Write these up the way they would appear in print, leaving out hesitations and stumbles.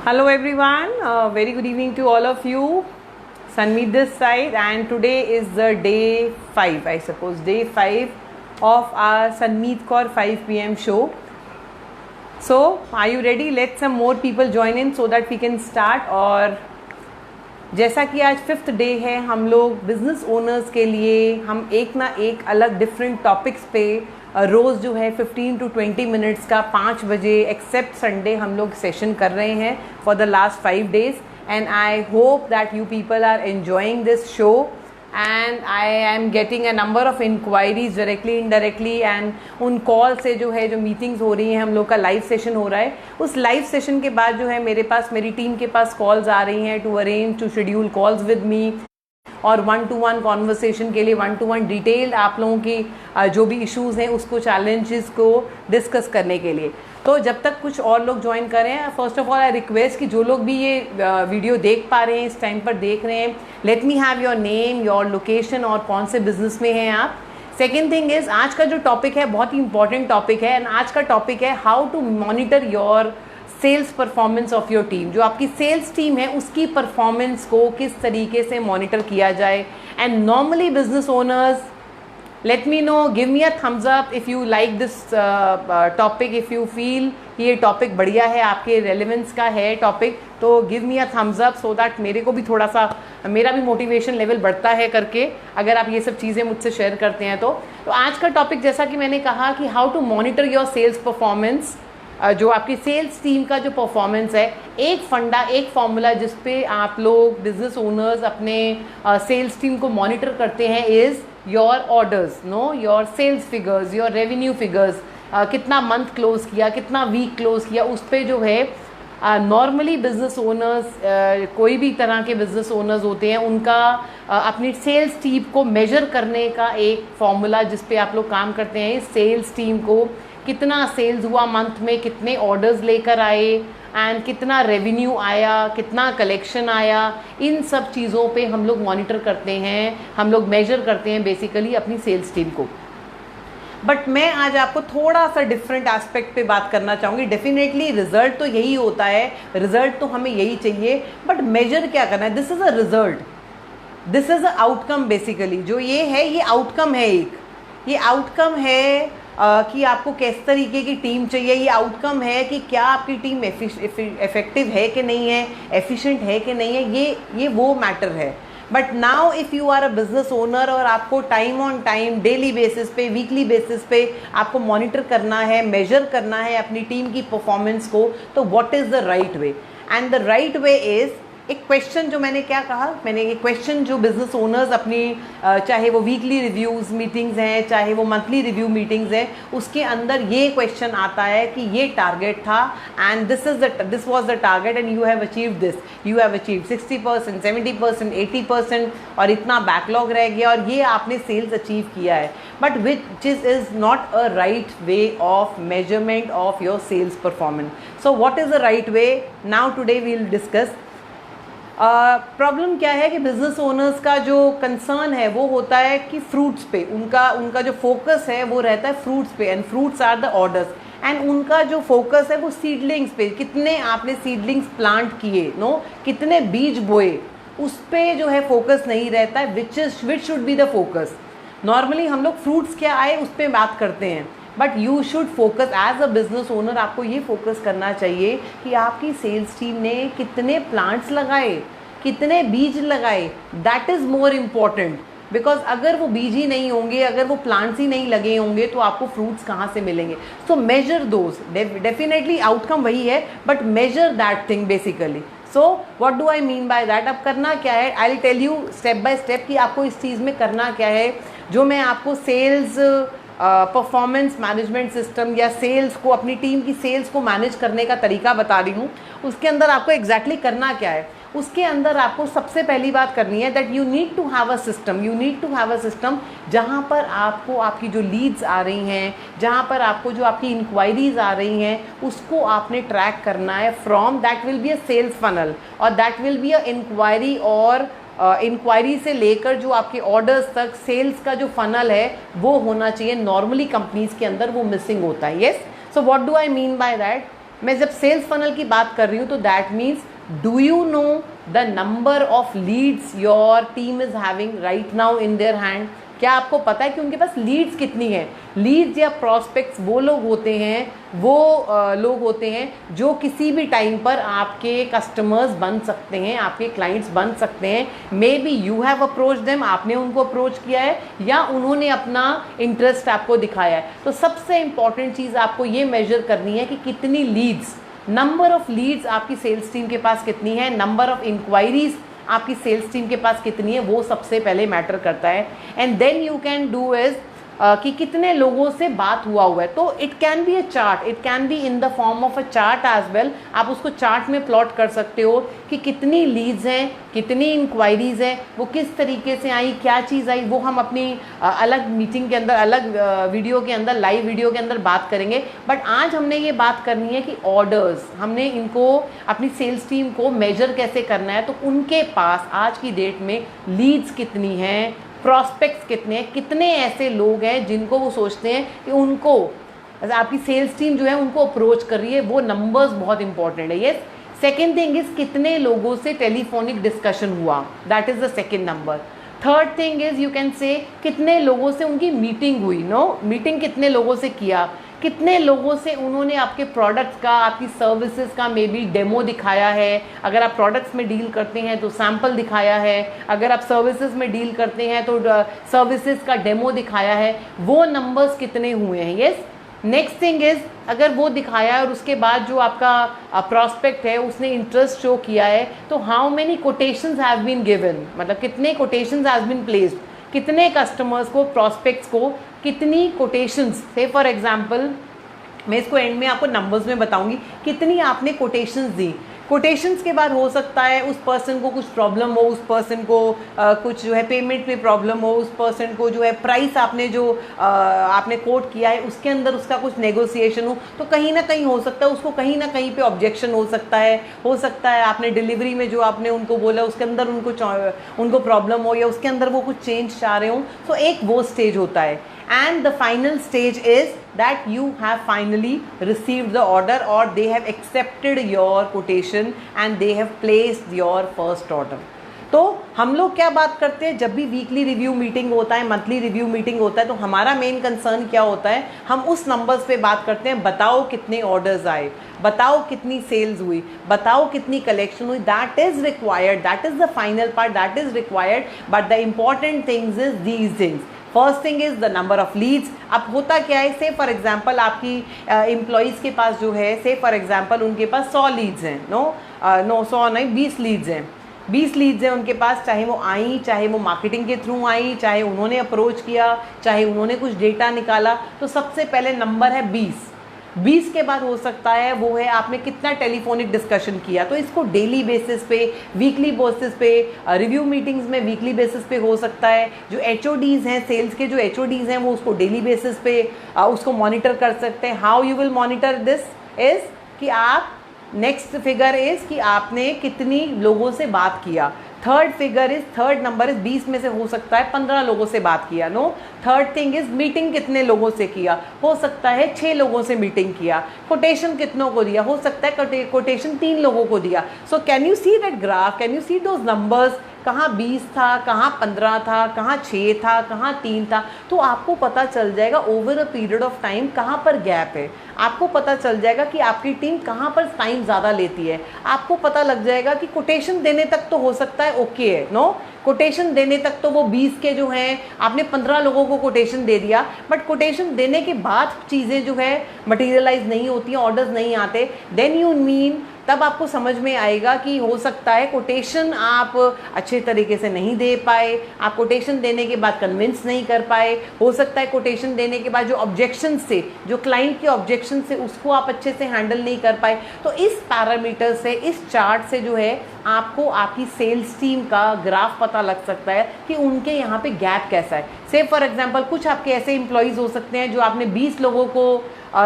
Hello everyone, very good evening to all of you. Sanmeet this side, and today is the day 5, I suppose, day 5 of our Sanmeet Kaur 5 PM show. So, are you ready? Let some more people join in so that we can start. और जैसा कि आज 5th day है, हम लोग business owners के लिए हम एक ना एक अलग डिफरेंट टॉपिक्स पे रोज़ जो है 15 to 20 मिनट्स का 5 बजे एक्सेप्ट संडे हम लोग सेशन कर रहे हैं for the last 5 days. And I hope that you people are enjoying this show and I am getting a number of inquiries directly indirectly. एंड उन कॉल से जो है जो मीटिंग्स हो रही हैं, हम लोग का लाइव सेशन हो रहा है, उस लाइव सेशन के बाद जो है मेरे पास मेरी टीम के पास कॉल्स आ रही हैं to arrange to schedule calls with me और 1-to-1 कॉन्वर्सेशन के लिए 1-to-1 डिटेल्ड आप लोगों की जो भी इश्यूज़ हैं उसको चैलेंजेस को डिस्कस करने के लिए. तो जब तक कुछ और लोग ज्वाइन करें, first of all I request कि जो लोग भी ये वीडियो देख पा रहे हैं, इस टाइम पर देख रहे हैं, let me have your name, your location और कौन से बिजनेस में हैं आप. सेकेंड थिंग इज़, आज का जो टॉपिक है बहुत ही इंपॉर्टेंट टॉपिक है. एंड आज का टॉपिक है how to monitor your sales performance of your team. जो आपकी सेल्स टीम है उसकी परफॉर्मेंस को किस तरीके से मॉनिटर किया जाए. And normally business owners, let me know, give me a thumbs up if you like this topic, if you feel ये टॉपिक बढ़िया है, आपके रेलेवेंस का है टॉपिक, तो give me a thumbs up so that मेरे को भी थोड़ा सा, मेरा भी मोटिवेशन लेवल बढ़ता है करके अगर आप ये सब चीज़ें मुझसे शेयर करते हैं. तो आज का टॉपिक, जैसा कि मैंने कहा कि how to monitor your sales performance, जो आपकी सेल्स टीम का जो परफॉर्मेंस है, एक फंडा, एक फॉर्मूला जिस पे आप लोग बिजनेस ओनर्स अपने सेल्स टीम को मॉनिटर करते हैं is your orders, no your sales figures, your revenue figures. कितना मंथ क्लोज किया, कितना वीक क्लोज किया, उस पे जो है नॉर्मली बिजनेस ओनर्स, कोई भी तरह के बिजनेस ओनर्स होते हैं, उनका अपनी सेल्स टीम को मेजर करने का एक फॉर्मूला जिस पे आप लोग काम करते हैं. सेल्स टीम को कितना सेल्स हुआ मंथ में, कितने ऑर्डर्स लेकर आए एंड कितना रेवेन्यू आया, कितना कलेक्शन आया, इन सब चीज़ों पे हम लोग मॉनिटर करते हैं, हम लोग मेजर करते हैं बेसिकली अपनी सेल्स टीम को. बट मैं आज आपको थोड़ा सा डिफरेंट एस्पेक्ट पे बात करना चाहूँगी. डेफिनेटली रिजल्ट तो यही होता है, रिजल्ट तो हमें यही चाहिए, बट मेजर क्या करना है. This is a result, this is a outcome. Basically जो ये है, ये आउटकम है. ये आउटकम है कि आपको किस तरीके की टीम चाहिए. ये आउटकम है कि क्या आपकी टीम इफेक्टिव है कि नहीं है, एफिशिएंट है कि नहीं है. ये वो मैटर है. But now if you are a business owner और आपको time on time, daily basis पे, वीकली बेसिस पे आपको मॉनिटर करना है, मेजर करना है अपनी टीम की परफॉर्मेंस को, तो what is the right way. And the right way is एक क्वेश्चन, जो मैंने क्या कहा, मैंने ये क्वेश्चन जो बिजनेस ओनर्स अपनी, चाहे वो वीकली रिव्यूज़ मीटिंग्स हैं, चाहे वो मंथली रिव्यू मीटिंग्स हैं, उसके अंदर ये क्वेश्चन आता है कि ये टारगेट था and this was the target and you have achieved this, you have achieved 60%, 70%, 80% और इतना बैकलॉग रह गया और ये आपने सेल्स अचीव किया है. But which is not a right way of measurement of your sales performance. So what is the right way? Now today we will discuss. Problem क्या है कि बिजनेस ओनर्स का जो कंसर्न है वो होता है कि फ्रूट्स पे उनका जो फोकस है वो रहता है फ्रूट्स पे. And fruits are the orders. And उनका जो फोकस है वो सीडलिंग्स पे, कितने आपने सीडलिंग्स प्लांट किए, नो कितने बीज बोए, उस पे जो है फोकस नहीं रहता है. Which should be the focus. Normally हम लोग फ्रूट्स क्या आए उस पर बात करते हैं, but you should focus as a business owner. आपको ये फोकस करना चाहिए कि आपकी सेल्स टीम ने कितने प्लांट्स लगाए, कितने बीज लगाए. That is more important. Because अगर वो बीज ही नहीं होंगे, अगर वो प्लांट्स ही नहीं लगे होंगे, तो आपको फ्रूट्स कहाँ से मिलेंगे. So measure those. Definitely outcome वही है, but measure that thing basically. So what do I mean by that. अब करना क्या है, I will tell you step by step कि आपको इस चीज़ में करना क्या है. जो मैं आपको सेल्स परफॉर्मेंस मैनेजमेंट सिस्टम या सेल्स को, अपनी टीम की सेल्स को मैनेज करने का तरीका बता रही हूँ, उसके अंदर आपको एग्जैक्टली करना क्या है. उसके अंदर आपको सबसे पहली बात करनी है that you need to have a system. You need to have a system जहाँ पर आपको आपकी जो लीड्स आ रही हैं, जहाँ पर आपको जो आपकी इंक्वायरीज आ रही हैं, उसको आपने ट्रैक करना है from that will be a sales funnel और that will be a inquiry. और इंक्वायरी से लेकर जो आपके ऑर्डर्स तक सेल्स का जो फनल है वो होना चाहिए. नॉर्मली कंपनीज के अंदर वो मिसिंग होता है. Yes. So what do I mean by that. मैं जब सेल्स फनल की बात कर रही हूँ तो that means do you know the number of leads your team is having right now in their hand? क्या आपको पता है कि उनके पास लीड्स कितनी है? लीड्स या प्रॉस्पेक्ट्स वो लोग होते हैं जो किसी भी टाइम पर आपके कस्टमर्स बन सकते हैं, आपके क्लाइंट्स बन सकते हैं। May be you have approach them, आपने उनको अप्रोच किया है, या उन्होंने अपना इंटरेस्ट आपको दिखाया है। तो सबसे इंपॉर्टेंट चीज़ आपको ये मेजर करनी है कि कितनी लीड्स, नंबर ऑफ लीड्स आपकी सेल्स टीम के पास कितनी है, नंबर ऑफ इंक्वायरीज आपकी सेल्स टीम के पास कितनी है, वो सबसे पहले मैटर करता है। And then you can do is कि कितने लोगों से बात हुआ है। तो it can be a chart, it can be in the form of a chart as well. आप उसको चार्ट में प्लॉट कर सकते हो कि कितनी लीड्स हैं, कितनी इंक्वायरीज हैं, वो किस तरीके से आई, क्या चीज़ आई, वो हम अपनी अलग मीटिंग के अंदर, अलग वीडियो के अंदर, लाइव वीडियो के अंदर बात करेंगे। बट आज हमने ये बात करनी है कि ऑर्डर्स, हमने इनको अपनी सेल्स टीम को मेजर कैसे करना है। तो उनके पास आज की डेट में लीड्स कितनी हैं, प्रॉस्पेक्ट्स कितने हैं, कितने ऐसे लोग हैं जिनको वो सोचते हैं कि उनको आपकी सेल्स टीम जो है उनको अप्रोच कर रही है। वो नंबर्स बहुत इंपॉर्टेंट है। यस, सेकेंड थिंग इज कितने लोगों से टेलीफोनिक डिस्कशन हुआ, that is the second number. Third thing is you can say कितने लोगों से उनकी मीटिंग हुई, मीटिंग कितने लोगों से किया, कितने लोगों से उन्होंने आपके प्रोडक्ट्स का, आपकी सर्विसेज का मे बी डेमो दिखाया है। अगर आप प्रोडक्ट्स में डील करते हैं तो सैम्पल दिखाया है, अगर आप सर्विसेज में डील करते हैं तो सर्विसेज का डेमो दिखाया है। वो नंबर्स कितने हुए हैं। यस, नेक्स्ट थिंग इज अगर वो दिखाया और उसके बाद जो आपका प्रॉस्पेक्ट है उसने इंटरेस्ट शो किया है, तो how many quotations have been given, मतलब कितने कोटेशंस हैव बीन प्लेस्ड, कितने कस्टमर्स को, प्रॉस्पेक्ट्स को कितनी कोटेशंस। से फॉर एग्जांपल मैं इसको एंड में आपको नंबर्स में बताऊंगी कितनी आपने कोटेशंस दी। कोटेशंस के बाद हो सकता है उस पर्सन को कुछ प्रॉब्लम हो, उस पर्सन को कुछ जो है पेमेंट में प्रॉब्लम हो, उस पर्सन को जो है प्राइस आपने जो आपने कोट किया है उसके अंदर उसका कुछ नेगोशिएशन हो, तो कहीं ना कहीं हो सकता है उसको कहीं ना कहीं पे ऑब्जेक्शन हो सकता है आपने डिलीवरी में जो आपने उनको बोला उसके अंदर उनको प्रॉब्लम हो, या उसके अंदर वो कुछ चेंज चाह रहे हो। तो एक वो स्टेज होता है। And the final stage is that you have finally received the order or they have accepted your quotation and they have placed your first order. तो हम लोग क्या बात करते हैं, जब भी वीकली रिव्यू मीटिंग होता है, मंथली रिव्यू मीटिंग होता है, तो हमारा मेन कंसर्न क्या होता है, हम उस नंबर्स पे बात करते हैं। बताओ कितने ऑर्डर्स आए, बताओ कितनी सेल्स हुई, बताओ कितनी कलेक्शन हुई। That is required, that is the final part, that is required. But the important things is these things. First thing is the number of leads. अब होता क्या है, से फॉर एग्जांपल आपकी एम्प्लॉइज़ के पास जो है, से फॉर एग्जांपल उनके पास 100 लीड्स हैं, 100 नहीं 20 लीड्स हैं, 20 लीड्स हैं उनके पास। चाहे वो आई, चाहे वो मार्केटिंग के थ्रू आई, चाहे उन्होंने अप्रोच किया, चाहे उन्होंने कुछ डेटा निकाला, तो सबसे पहले नंबर है 20। 20 के बाद हो सकता है वो है आपने कितना टेलीफोनिक डिस्कशन किया। तो इसको डेली बेसिस पे, वीकली बेसिस पे, रिव्यू मीटिंग्स में वीकली बेसिस पे हो सकता है। जो HODs हैं, सेल्स के जो HODs हैं, वो उसको डेली बेसिस पे उसको मॉनिटर कर सकते हैं। How you will monitor this is कि आप, नेक्स्ट फिगर इज कि आपने कितनी लोगों से बात किया। Third figure is, third number is 20 में से हो सकता है 15 लोगों से बात किया। थर्ड थिंग इज मीटिंग कितने लोगों से किया, हो सकता है 6 लोगों से मीटिंग किया। कोटेशन कितनों को दिया, हो सकता है कोटेशन 3 लोगों को दिया। So can you see that graph, can you see those numbers, कहाँ 20 था, कहाँ 15 था, कहाँ 6 था, कहाँ 3 था। तो आपको पता चल जाएगा over a period of time कहाँ पर गैप है। आपको पता चल जाएगा कि आपकी टीम कहाँ पर टाइम ज़्यादा लेती है। आपको पता लग जाएगा कि कोटेशन देने तक तो हो सकता है ओके है, कोटेशन देने तक तो वो 20 के जो हैं, आपने 15 लोगों को कोटेशन दे दिया, बट कोटेशन देने के बाद चीज़ें जो है मटेरियलाइज नहीं होती हैं, ऑर्डर्स नहीं आते। देन यू मीन, तब आपको समझ में आएगा कि हो सकता है कोटेशन आप अच्छे तरीके से नहीं दे पाए, आप कोटेशन देने के बाद कन्विंस नहीं कर पाए। हो सकता है कोटेशन देने के बाद जो ऑब्जेक्शन से, जो क्लाइंट के ऑब्जेक्शन से, उसको आप अच्छे से हैंडल नहीं कर पाए। तो इस पैरामीटर से, इस चार्ट से जो है आपको आपकी सेल्स टीम का ग्राफ पता लग सकता है कि उनके यहाँ पे गैप कैसा है। से फॉर एग्जांपल कुछ आपके ऐसे एम्प्लॉयज़ हो सकते हैं जो आपने 20 लोगों को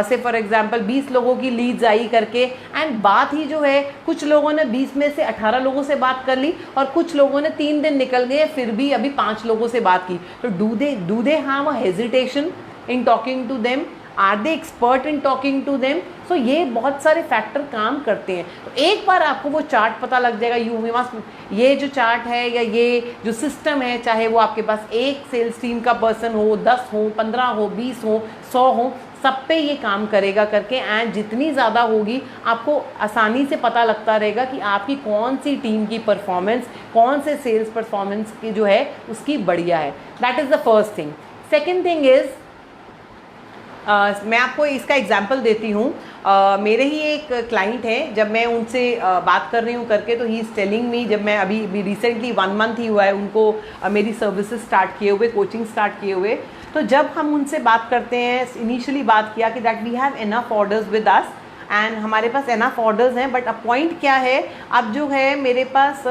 से फॉर एग्जांपल 20 लोगों की लीड्स आई करके, एंड बात ही जो है कुछ लोगों ने 20 में से 18 लोगों से बात कर ली, और कुछ लोगों ने 3 दिन निकल गए फिर भी अभी 5 लोगों से बात की। तो do they have a hesitation in talking to them? Are they expert in talking to them? So ये बहुत सारे फैक्टर काम करते हैं। तो एक बार आपको वो चार्ट पता लग जाएगा, यू मस्ट, ये जो चार्ट है या ये जो सिस्टम है, चाहे वो आपके पास एक सेल्स टीम का पर्सन हो, 10 हो, 15 हो, 20 हो, 100 हो, सब पे ये काम करेगा करके, एंड जितनी ज़्यादा होगी आपको आसानी से पता लगता रहेगा कि आपकी कौन सी टीम की परफॉर्मेंस, कौन से सेल्स परफॉर्मेंस की जो है उसकी बढ़िया है। That is the first thing. Second thing is, मैं आपको इसका एग्जाम्पल देती हूँ। मेरे ही एक क्लाइंट है, जब मैं उनसे बात कर रही हूँ करके, तो ही इज़ टेलिंग मी, जब मैं अभी रिसेंटली 1 मंथ ही हुआ है उनको मेरी सर्विसेज स्टार्ट किए हुए, कोचिंग स्टार्ट किए हुए, तो जब हम उनसे बात करते हैं, इनिशियली बात किया कि that we have enough orders with us and हमारे पास इनफ ऑर्डर्स हैं, बट अब पॉइंट क्या है, अब जो है मेरे पास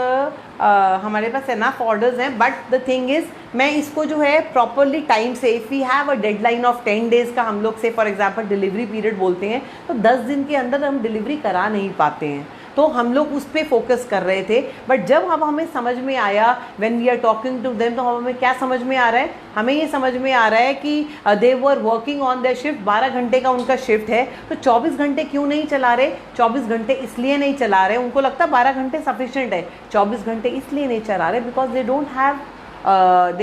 हमारे पास इनफ ऑर्डर्स हैं, बट द थिंग इज़ मैं इसको जो है प्रॉपरली टाइम से, if we have a deadline of 10 days का, हम लोग से फॉर एग्जांपल डिलीवरी पीरियड बोलते हैं, तो 10 दिन के अंदर हम डिलीवरी करा नहीं पाते हैं, तो हम लोग उस पर फोकस कर रहे थे। बट जब अब हमें समझ में आया, when we are talking to them, तो हमें क्या समझ में आ रहा है, हमें ये समझ में आ रहा है कि they were working on their shift, 12 घंटे का उनका शिफ्ट है, तो 24 घंटे क्यों नहीं चला रहे? 24 घंटे इसलिए नहीं चला रहे, उनको लगता है 12 घंटे सफिशिएंट है, 24 घंटे इसलिए नहीं चला रहे because they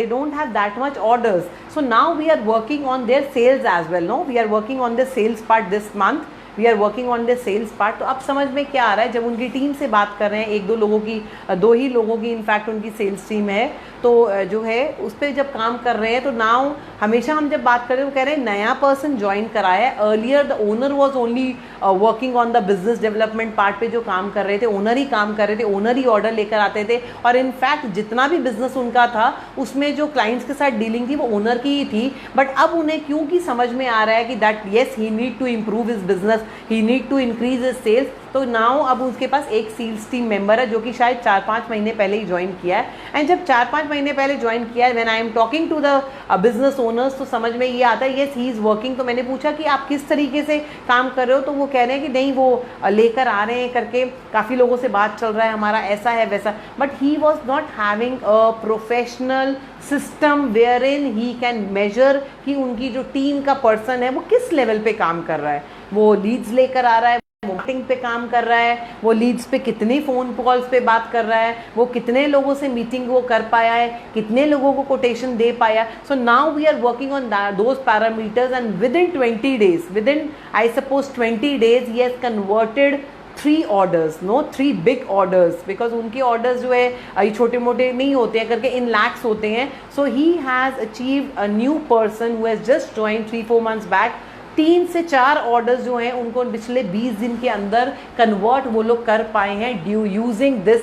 don't have that much orders. So now we are working on their sales as well. No, we are working on the sales part this month. We are working on the sales part. तो अब समझ में क्या आ रहा है, जब उनकी team से बात कर रहे हैं, 1-2 लोगों की, 2 ही लोगों की इनफैक्ट उनकी सेल्स टीम है, तो जो है उस पर जब काम कर रहे हैं, तो नाउ हमेशा हम जब बात कर रहे हैं, वो कह रहे हैं नया पर्सन ज्वाइन कराया है, earlier the owner was only working on the business development part पे जो काम कर रहे थे, ओनर ही काम कर रहे थे, ओनर ही ऑर्डर लेकर आते थे, और इनफैक्ट जितना भी बिजनेस उनका था उसमें जो क्लाइंट्स के साथ डीलिंग थी वो ओनर की ही थी। बट अब उन्हें क्योंकि समझ में आ रहा है कि that yes he need to improve his business, he need to increase his sales, तो नाउ अब उसके पास एक सेल्स टीम मेंबर है जो कि शायद 4-5 महीने पहले ही ज्वाइन किया है। एंड जब 4-5 महीने पहले ज्वाइन किया है, when I am talking to the business owners, तो समझ में ये आता है येस ही इज़ वर्किंग। तो मैंने पूछा कि आप किस तरीके से काम कर रहे हो, तो वो कह रहे हैं कि नहीं वो लेकर आ रहे हैं करके, काफ़ी लोगों से बात चल रहा है, हमारा ऐसा है वैसा, but he was not having a professional system wherein he can measure कि उनकी जो टीम का पर्सन है वो किस लेवल पे काम कर रहा है, वो लीड्स लेकर आ रहा है, मार्केटिंग पे काम कर रहा है, वो लीड्स पे कितनी फ़ोन कॉल्स पे बात कर रहा है, वो कितने लोगों से मीटिंग वो कर पाया है, कितने लोगों को कोटेशन दे पाया। So now we are working on those parameters and within 20 days, within I suppose 20 days he has converted 3 orders, no 3 big orders, because उनके ऑर्डर्स जो है ये छोटे मोटे नहीं होते हैं करके, इन लैक्स होते हैं। So he has achieved a new person who has just join 3-4 months back, 3 से 4 ऑर्डर्स जो हैं उनको पिछले 20 दिन के अंदर कन्वर्ट वो लोग कर पाए हैं ड्यू यूजिंग दिस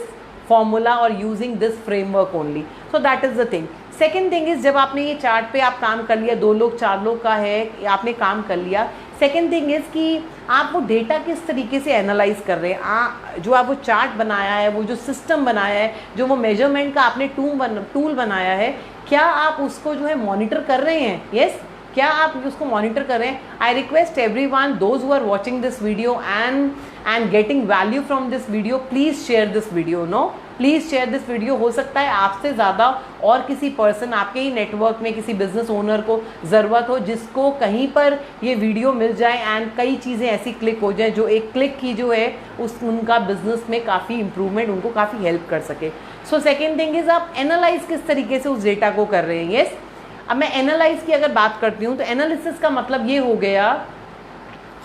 फॉर्मूला और using this framework only. So that is the thing. Second thing is, जब आपने ये चार्ट पे आप काम कर लिया, 2 लोग 4 लोग का है, आपने काम कर लिया। सेकेंड थिंग इज़ कि आप वो डेटा किस तरीके से एनालाइज कर रहे हैं, जो आप वो चार्ट बनाया है, वो जो सिस्टम बनाया है, जो वो मेजरमेंट का आपने टूल बनाया है, क्या आप उसको जो है मॉनिटर कर रहे हैं? यस, क्या आप उसको मॉनिटर कर रहे हैं? I request everyone, those who are watching this video and getting value from this video, please share this video. No, please share this video. हो सकता है आपसे ज़्यादा और किसी पर्सन, आपके ही नेटवर्क में किसी बिजनेस ओनर को ज़रूरत हो जिसको कहीं पर ये वीडियो मिल जाए एंड कई चीज़ें ऐसी क्लिक हो जाए जो एक क्लिक की जो है उनका बिजनेस में काफ़ी इंप्रूवमेंट, उनको काफ़ी हेल्प कर सके। सो सेकेंड थिंग इज़, आप एनालाइज किस तरीके से उस डेटा को कर रहे हैं। यस, अब मैं एनालाइज की अगर बात करती हूँ, तो एनालिसिस का मतलब ये हो गया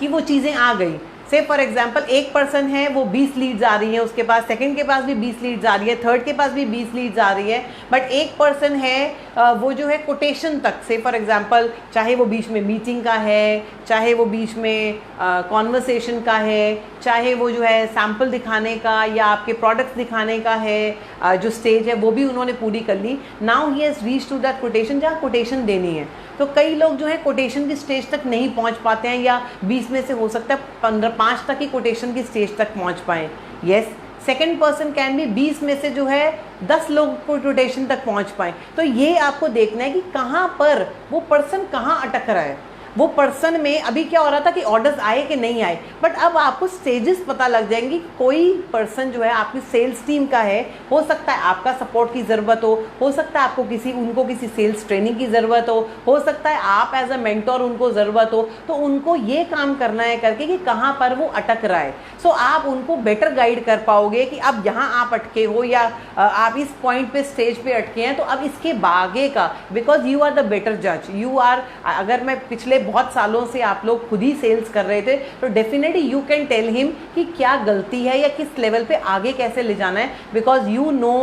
कि वो चीज़ें आ गई। से फॉर एग्जांपल एक पर्सन है, वो 20 लीड्स आ रही हैं उसके पास, सेकंड के पास भी 20 लीड्स आ रही है, थर्ड के पास भी 20 लीड्स आ रही है, बट एक पर्सन है वो जो है कोटेशन तक, से फॉर एग्जांपल चाहे वो बीच में मीटिंग का है, चाहे वो बीच में कॉन्वर्सेशन का है, चाहे वो जो है सैम्पल दिखाने का या आपके प्रोडक्ट्स दिखाने का है, जो स्टेज है वो भी उन्होंने पूरी कर ली। Now he has reach to that quotation, जहाँ कोटेशन देनी है। तो कई लोग जो है कोटेशन की स्टेज तक नहीं पहुंच पाते हैं, या 20 में से हो सकता है 5 तक ही कोटेशन की स्टेज तक पहुंच पाएँ। येस, सेकेंड पर्सन कैन भी 20 में से जो है 10 लोग कोटेशन तक पहुंच पाएँ। तो ये आपको देखना है कि कहाँ पर वो पर्सन कहाँ अटक रहा है। वो पर्सन में अभी क्या हो रहा था कि ऑर्डर्स आए कि नहीं आए, बट अब आपको स्टेजेस पता लग जाएंगी। कोई पर्सन जो है आपकी सेल्स टीम का है, हो सकता है आपका सपोर्ट की ज़रूरत हो सकता है आपको उनको किसी सेल्स ट्रेनिंग की ज़रूरत हो सकता है आप एज अ मेंटोर उनको ज़रूरत हो, तो उनको ये काम करना है करके कि कहाँ पर वो अटक रहा है। सो आप उनको बेटर गाइड कर पाओगे कि अब यहाँ आप अटके हो या आप इस पॉइंट पे स्टेज पे अटके हैं, तो अब इसके आगे का, because you are the better जज, यू आर। अगर मैं पिछले बहुत सालों से आप लोग खुद ही सेल्स कर रहे थे, तो definitely you can tell him कि क्या गलती है या किस लेवल पे आगे कैसे ले जाना है, because you know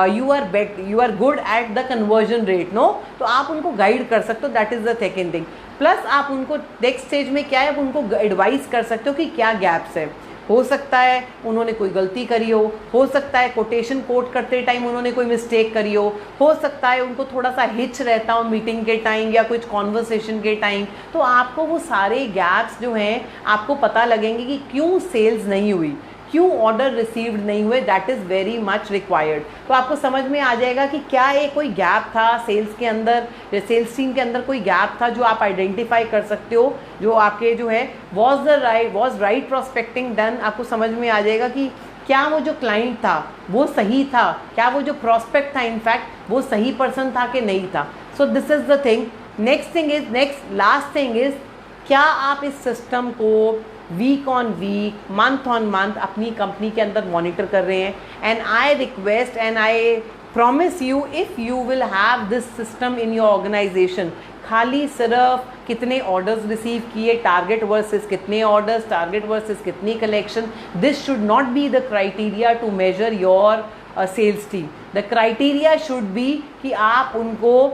you are good at the conversion rate, no. तो आप उनको गाइड कर सकते हो, that is the second thing. Plus आप उनको नेक्स्ट स्टेज में क्या है, आप उनको एडवाइस कर सकते हो कि क्या गैप्स है। हो सकता है उन्होंने कोई गलती करी हो सकता है कोटेशन कोट करते टाइम उन्होंने कोई मिस्टेक करी हो सकता है उनको थोड़ा सा हिच रहता हो मीटिंग के टाइम या कुछ कॉन्वर्सेशन के टाइम। तो आपको वो सारे गैप्स जो हैं आपको पता लगेंगे कि क्यों सेल्स नहीं हुई, क्यों ऑर्डर रिसीव्ड नहीं हुए, that is very much required. तो आपको समझ में आ जाएगा कि क्या ये कोई गैप था सेल्स के अंदर, सेल्स टीम के अंदर कोई गैप था जो आप आइडेंटिफाई कर सकते हो, जो आपके जो है वॉज राइट प्रोस्पेक्टिंग डन। आपको समझ में आ जाएगा कि क्या वो जो क्लाइंट था वो सही था, क्या वो जो प्रॉस्पेक्ट था इनफैक्ट वो सही पर्सन था कि नहीं था। So this is the thing. Last thing is क्या आप इस सिस्टम को week on week, month on month अपनी कंपनी के अंदर मॉनिटर कर रहे हैं। And I request and I promise you, if you will have this system in your organization, खाली सिर्फ कितने ऑर्डर्स रिसीव किए, टारगेट वर्सेस कितने ऑर्डर्स, टारगेट वर्सेस कितनी collection, this should not be the criteria to measure your sales team. The criteria should be कि आप उनको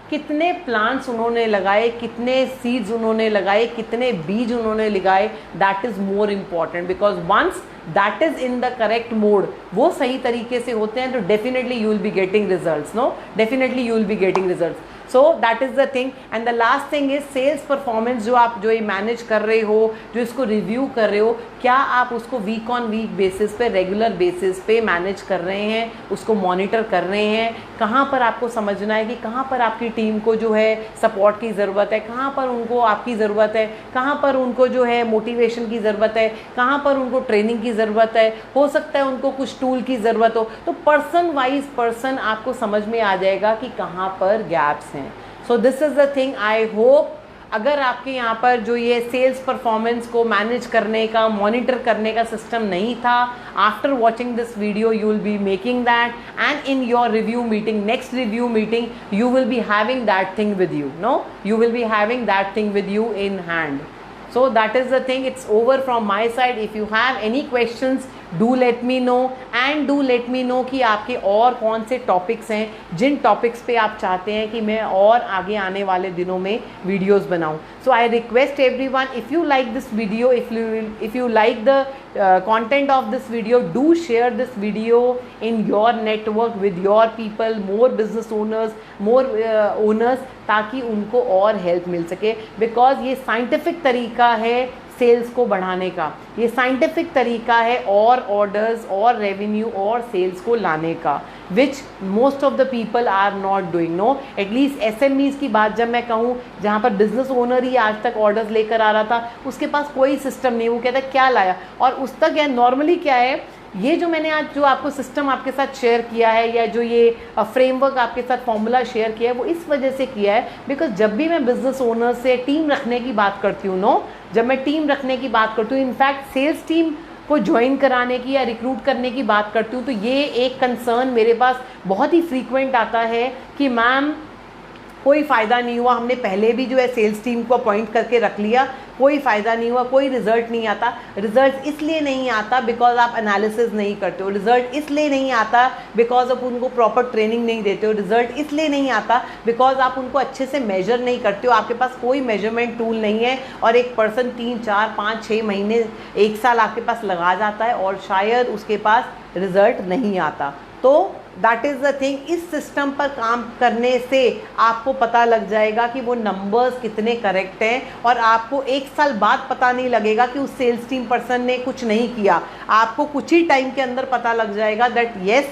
कितने प्लांट्स उन्होंने लगाए, कितने सीड्स उन्होंने लगाए, कितने बीज उन्होंने लगाए, that is more important. Because once that is in the correct mode, वो सही तरीके से होते हैं, तो definitely you will be getting results, no, definitely you will be getting results. So that is the thing. And the last thing is sales performance, जो आप जो ये मैनेज कर रहे हो, जो इसको रिव्यू कर रहे हो, क्या आप उसको वीक ऑन वीक बेसिस पे, रेगुलर बेसिस पे मैनेज कर रहे हैं, उसको मॉनिटर कर रहे हैं। कहाँ पर आपको समझना है कि कहाँ पर आपकी टीम को जो है सपोर्ट की ज़रूरत है, कहाँ पर उनको आपकी ज़रूरत है, कहाँ पर उनको जो है मोटिवेशन की ज़रूरत है, कहाँ पर उनको ट्रेनिंग की ज़रूरत है, हो सकता है उनको कुछ टूल की ज़रूरत हो। तो पर्सन वाइज पर्सन आपको समझ में आ जाएगा कि कहाँ पर गैप्स हैं। सो this is the thing. I hope अगर आपके यहाँ पर जो ये सेल्स परफॉर्मेंस को मैनेज करने का, मॉनिटर करने का सिस्टम नहीं था, after watching this video you will be making that, and in your review meeting, next review meeting, you will be having that thing with you, no, you will be having that thing with you in hand. So that is the thing. It's over from my side. If you have any questions, do let me know, and do let me know कि आपके और कौन से topics हैं, जिन topics पे आप चाहते हैं कि मैं और आगे आने वाले दिनों में वीडियोस बनाऊं। So I request everyone, if you like this video, if you like the content of this video, do share this video in your network with your people, more business owners, more owners, ताकि उनको और help मिल सके। Because ये scientific तरीका है sales को बढ़ाने का, ये साइंटिफिक तरीका है और ऑर्डर्स और रेवेन्यू और सेल्स को लाने का, which most of the people are not doing, no. At least SMEs की बात जब मैं कहूँ, जहाँ पर बिजनेस ओनर ही आज तक ऑर्डर्स लेकर आ रहा था, उसके पास कोई सिस्टम नहीं, वो कहता क्या लाया। और उस तक या नॉर्मली क्या है, ये जो मैंने आज जो आपको सिस्टम आपके साथ शेयर किया है, या जो ये फ्रेमवर्क आपके साथ फॉर्मूला शेयर किया है, वो इस वजह से किया है बिकॉज जब भी मैं बिजनेस ओनर से टीम रखने की बात करती हूँ, नो, जब मैं टीम रखने की बात करती हूँ, इनफैक्ट सेल्स टीम को ज्वाइन कराने की या रिक्रूट करने की बात करती हूँ, तो ये एक कंसर्न मेरे पास बहुत ही फ्रीक्वेंट आता है कि मैम कोई फ़ायदा नहीं हुआ, हमने पहले भी जो है सेल्स टीम को अपॉइंट करके रख लिया, कोई फ़ायदा नहीं हुआ, कोई रिजल्ट नहीं आता। रिजल्ट इसलिए नहीं आता बिकॉज आप एनालिसिस नहीं करते हो, रिजल्ट इसलिए नहीं आता बिकॉज आप उनको प्रॉपर ट्रेनिंग नहीं देते हो, रिजल्ट इसलिए नहीं आता बिकॉज आप उनको अच्छे से मेजर नहीं करते हो, आपके पास कोई मेजरमेंट टूल नहीं है, और एक पर्सन 3, 4, 5, 6 महीने, 1 साल आपके पास लगा जाता है और शायद उसके पास रिजल्ट नहीं आता। तो दैट इज़ द थिंग। इस सिस्टम पर काम करने से आपको पता लग जाएगा कि वो नंबर्स कितने करेक्ट हैं, और आपको 1 साल बाद पता नहीं लगेगा कि उस सेल्स टीम पर्सन ने कुछ नहीं किया। आपको कुछ ही टाइम के अंदर पता लग जाएगा that yes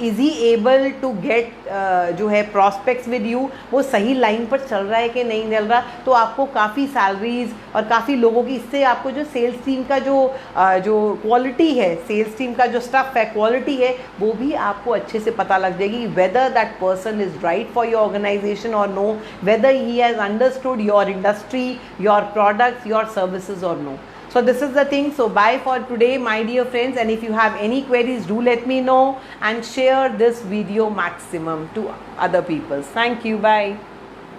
is he able to get जो है प्रॉस्पेक्ट्स विद यू, वो सही लाइन पर चल रहा है कि नहीं चल रहा। तो आपको काफ़ी सैलरीज और काफ़ी लोगों की, इससे आपको जो सेल्स टीम का जो क्वालिटी है, सेल्स टीम का जो स्टफ है, क्वालिटी है, वो भी आपको अच्छे से पता लग जाएगी whether that person is right for your organisation और no, whether he has understood your industry, your products, your services और no. So this is the thing. So bye for today, my dear friends, and if you have any queries, do let me know and share this video maximum to other people. Thank you. Bye.